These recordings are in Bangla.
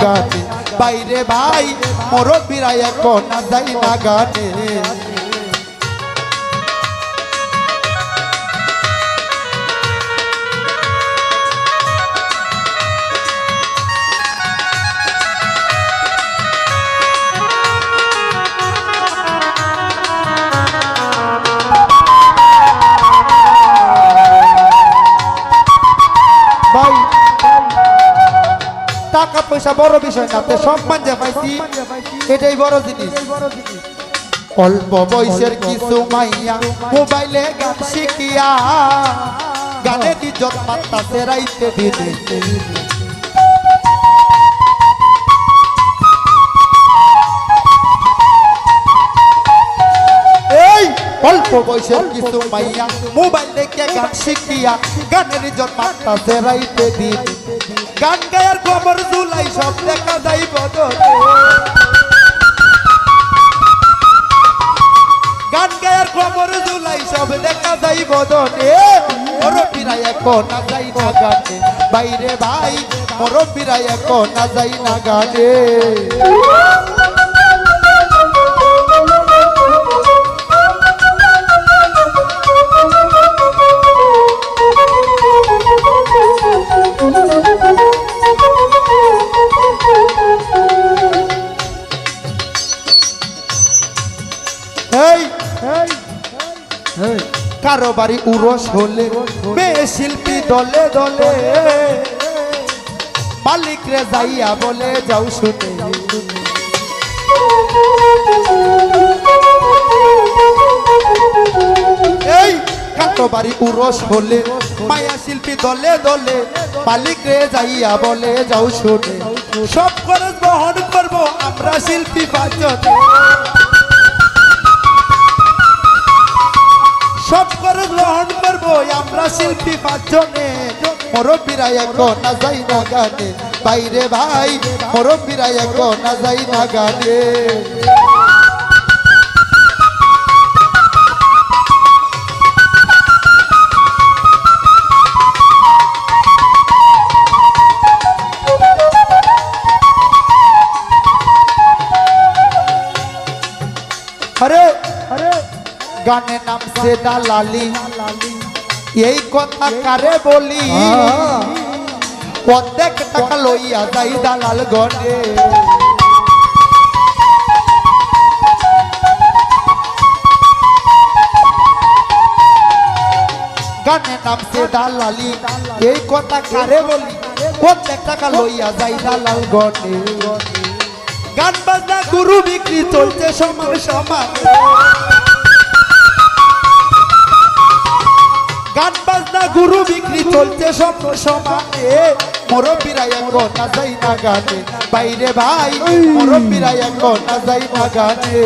গানে বাইরে ভাই মুরব্বীরা এখন না যাই না গানে টাকা পয়সা বড় বিষয় না, সম্মান যে পাইছি এটাই বড় জিনিস। অল্প বয়সের কিছু মাইয়া মোবাইলে গান শিখিয়া গানের ইজ্জত মাত্তাছে রাইতে দিনে। এই অল্প বয়সের কিছু মাইয়া মোবাইল দেখে গান শিখিয়া গানের ইজ্জত মাত্তাছে রাইতে দিনে। গান গায়ার খবর জুলাই সব দেখা যাই বদলে, গান গায়ার খবর জুলাই সব দেখা যাই বদলে। মুরব্বীরা এখন না যাই না গানে বাইরে ভাই মুরব্বীরা এখন না যাই না গানে কারো বাড়ি উরস হলে মেয়ে শিল্পী দলে দলে মালিক রে যাইয়া বলে যাও শুনে। এই কারো বাড়ি উরস হলে মায়া শিল্পী দলে দলে মালিক রে যাইয়া বলে যাও শুনে। সব খরচ বহন করবো আমরা শিল্পী পাঁচজনে, সব খরচ গ্রহণ করবো আমরা শিল্পী পাঁচজনে। মুরব্বীরা এখন না যাই না গানে বাইরে ভাই মুরব্বীরা এখন না যাই না গানে আরে আরে গানে নামছে দালালি এই কথা কারে বলি অর্ধেক টাকা লইয়া যাই দালাল গনে। গানে নামছে দালালি এই কথা কারে বলি অর্ধেক টাকা লইয়া যাই দালাল গনে। গান বাজনা গুরু বিক্রি চলছে সমান সমান, গান বাজনা গুরু বিক্রি চলছে সব সমানে। মুরব্বীরা এখন না যাই না গানে বাইরে ভাই মুরব্বীরা এখন না যাই না গানে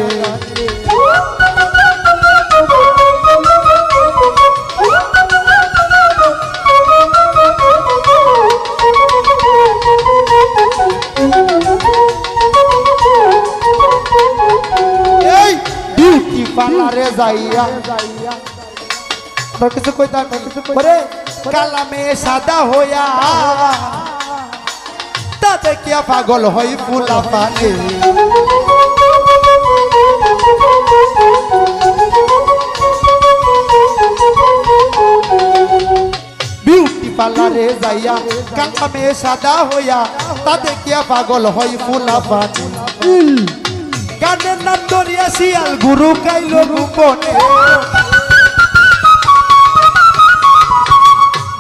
এই বিউটি পার্লারে যাইয়া কিছু কইতাম পরে কালামে সাদা হইয়া তা দেখিয়া পাগল হই ফুলা পানে। বিউটি পার্লারে যাইয়া কালামে সাদা হইয়া তা দেখিয়া পাগল হই ফুলা পানে। গানের নাম দরিয়া শিয়াল গুরু কাইল গোপনে,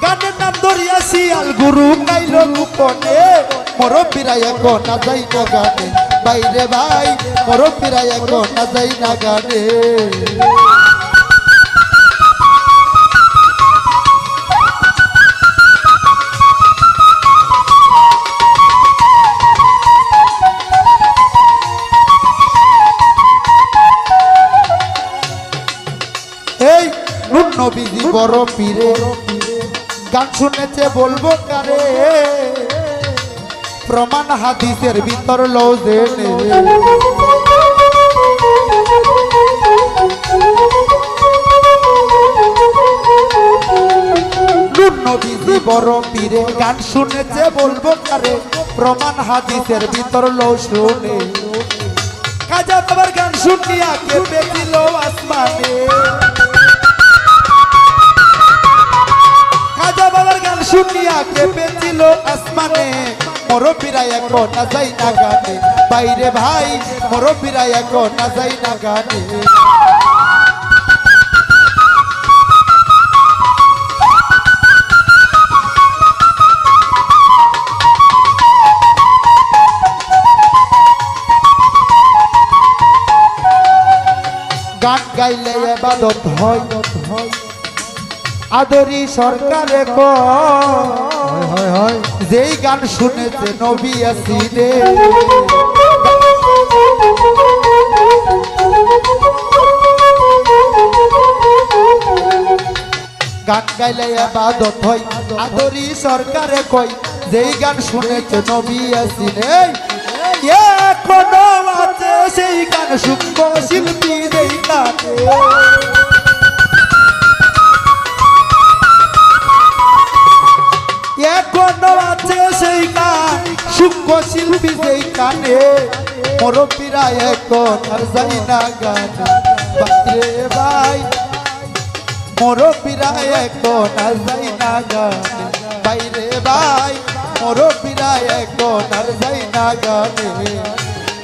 গানের নাম দরিয়া শিয়াল গুরু কাইল গোপনে। মুরব্বীরা এখন না যাই না গানে বাইরে ভাই মুরব্বীরা এখন না যাই না গানে এই নুন নবীজি বড় পীরে গান শুনেছে বলবো কারে প্রমাণ হাদিসের ভিতর লও জেনে। নুন নবীজি বড় পীরে গান শুনেছে বলবো কারে প্রমাণ হাদিসের ভিতর লো শুনে খাজা বাবার গান শুনিয়া কেঁপেছিল আসমানে খাজা বাবার গান শুনিয়া কেঁপেছিল আসমানে মুরব্বিরা এখন না যাই না গানে বাইরে ভাই মুরব্বিরা এখন না যাই না গানে গান গাইলে ইবাদত হয় আদরি সরকারে কয় যেই গান শুনেছে নবী আসিলে গান গাইলে ইবাদত হয় আদরি সরকারে কয় যেই গান শুনেছে নবী আসিলে এখনো আছে সেই গান সূক্ষ্ম শিল্পী যেই গানে এখনো আছে সেই গান সূক্ষ্ম শিল্পী যেই গানে মুরব্বিরা এখন আর যাই না গান বাপরে ভাই মুরব্বিরা এখন আর যাই না গান বাইরে ভাই মুরব্বিরা এখন আর যাই না গানে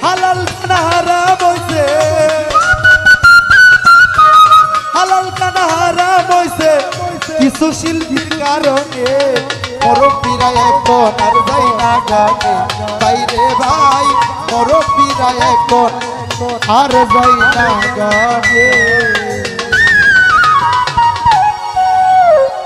হালাল খানা হারাম হইছে হালাল খানা হারাম হইছে কিছু শিল্পীর কারণে মুরব্বিরা এখন আর যাই না গানে বাইরে ভাই মুরব্বিরা এখন আর যাই না গানে